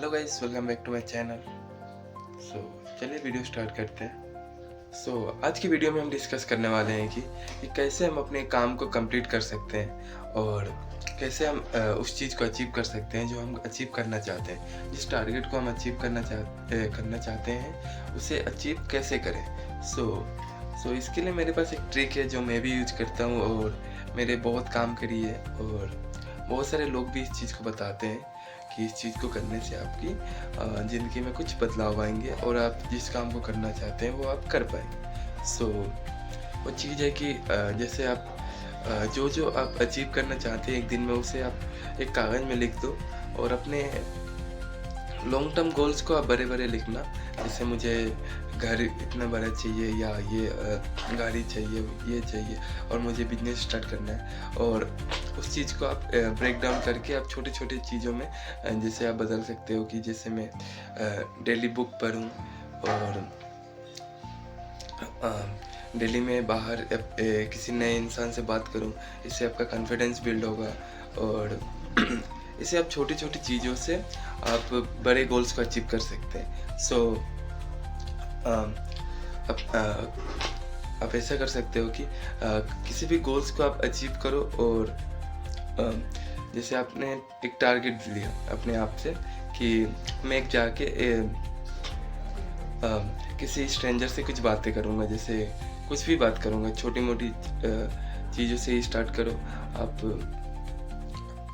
Hello guys, welcome back to my channel. चलिए video start करते हैं। आज की वीडियो में हम डिस्कस करने वाले हैं कि कैसे हम अपने काम को कंप्लीट कर सकते हैं और कैसे हम उस चीज़ को अचीव कर सकते हैं जो हम अचीव करना चाहते हैं। जिस टारगेट को हम अचीव करना चाहते हैं उसे अचीव कैसे करें। इसके लिए मेरे पास एक ट्रिक है जो मैं भी यूज करता हूँ और मेरे बहुत काम करी है, और बहुत सारे लोग भी इस चीज़ को बताते हैं कि इस चीज़ को करने से आपकी ज़िंदगी में कुछ बदलाव आएंगे और आप जिस काम को करना चाहते हैं वो आप कर पाएंगे। वो चीज़ है कि जैसे आप जो आप अचीव करना चाहते हैं एक दिन में, उसे आप एक कागज़ में लिख दो और अपने लॉन्ग टर्म गोल्स को आप बड़े बड़े लिखना। जैसे मुझे घर इतना बड़ा चाहिए, या ये गाड़ी चाहिए, ये चाहिए, और मुझे बिजनेस स्टार्ट करना है। और उस चीज़ को आप ब्रेक डाउन करके आप छोटे छोटे चीज़ों में जैसे आप बदल सकते हो कि जैसे मैं डेली बुक पढूं और डेली में बाहर किसी नए इंसान से बात करूं। इससे आपका कॉन्फिडेंस बिल्ड होगा और इसे आप छोटी छोटी चीज़ों से आप बड़े गोल्स को अचीव कर सकते हैं। आप ऐसा कर सकते हो कि किसी भी गोल्स को आप अचीव करो, और जैसे आपने एक टारगेट लिया अपने आप से कि मैं एक जाके किसी स्ट्रेंजर से कुछ बातें करूँगा, जैसे कुछ भी बात करूँगा, छोटी मोटी चीज़ों से ही स्टार्ट करो आप।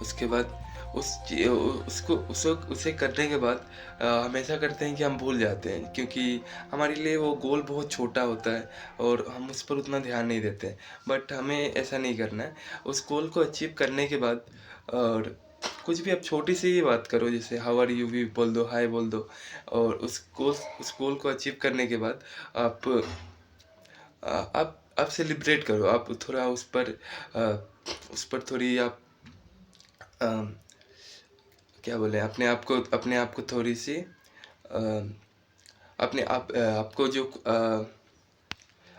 उसके बाद उसे करने के बाद हम ऐसा करते हैं कि हम भूल जाते हैं, क्योंकि हमारे लिए वो गोल बहुत छोटा होता है और हम उस पर उतना ध्यान नहीं देते हैं। बट हमें ऐसा नहीं करना है। उस गोल को अचीव करने के बाद और कुछ भी आप छोटी सी ही बात करो, जैसे हाउ आर यू भी बोल दो, हाय बोल दो, और उस गोल को अचीव करने के बाद आप सेलिब्रेट करो। आप थोड़ा उस पर थोड़ी आप क्या बोले, अपने आप को थोड़ी सी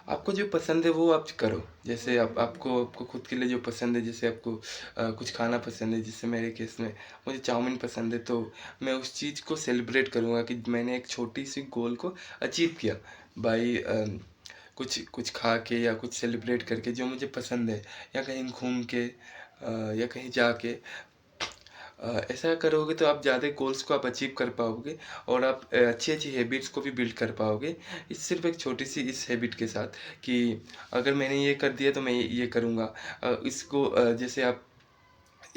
आपको जो पसंद है वो आप करो। जैसे आपको खुद के लिए जो पसंद है, जैसे आपको कुछ खाना पसंद है, जैसे मेरे केस में मुझे चाउमीन पसंद है, तो मैं उस चीज़ को सेलिब्रेट करूँगा कि मैंने एक छोटी सी गोल को अचीव किया बाई कुछ खा के या कुछ सेलिब्रेट करके जो मुझे पसंद है, या कहीं घूम के या कहीं जाके। ऐसा करोगे तो आप ज़्यादा गोल्स को आप अचीव कर पाओगे और आप अच्छी अच्छी हैबिट्स को भी बिल्ड कर पाओगे। इस सिर्फ एक छोटी सी इस हैबिट के साथ कि अगर मैंने ये कर दिया तो मैं ये करूँगा। इसको जैसे आप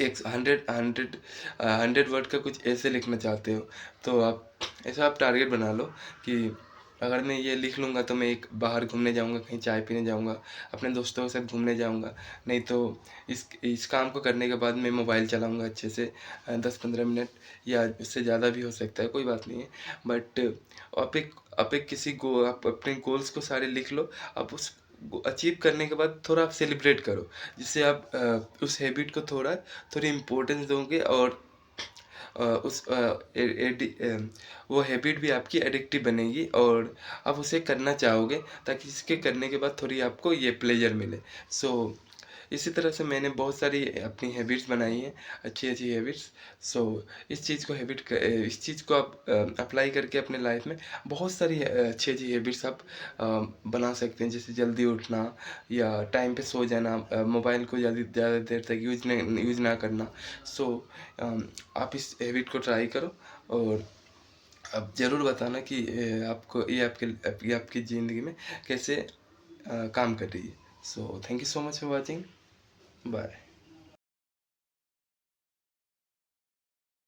एक 100 वर्ड का कुछ ऐसे लिखना चाहते हो, तो आप ऐसा आप टारगेट बना लो कि अगर मैं ये लिख लूँगा तो मैं एक बाहर घूमने जाऊँगा, कहीं चाय पीने जाऊँगा, अपने दोस्तों के साथ घूमने जाऊँगा। नहीं तो इस काम को करने के बाद मैं मोबाइल चलाऊँगा अच्छे से 10-15 मिनट, या उससे ज़्यादा भी हो सकता है, कोई बात नहीं है। बट आप अपने गोल्स को सारे लिख लो। आप उस अचीव करने के बाद थोड़ा आप सेलिब्रेट करो, जिससे आप उस हैबिट को थोड़ी इम्पोर्टेंस दोगे, और वो हैबिट भी आपकी एडिक्टिव बनेगी और आप उसे करना चाहोगे, ताकि इसके करने के बाद थोड़ी आपको ये प्लेजर मिले। इसी तरह से मैंने बहुत सारी अपनी हैबिट्स बनाई हैं, अच्छी अच्छी हैबिट्स। इस चीज़ को आप अप्लाई करके अपने लाइफ में बहुत सारी अच्छी अच्छी हैबिट्स आप बना सकते हैं, जैसे जल्दी उठना, या टाइम पे सो जाना, मोबाइल को ज़्यादा देर तक यूज़ ना करना। आप इस हैबिट को ट्राई करो और आप ज़रूर बताना कि आपको ये आपकी ज़िंदगी में कैसे काम कर रही है। Thank you so much for watching. Bye.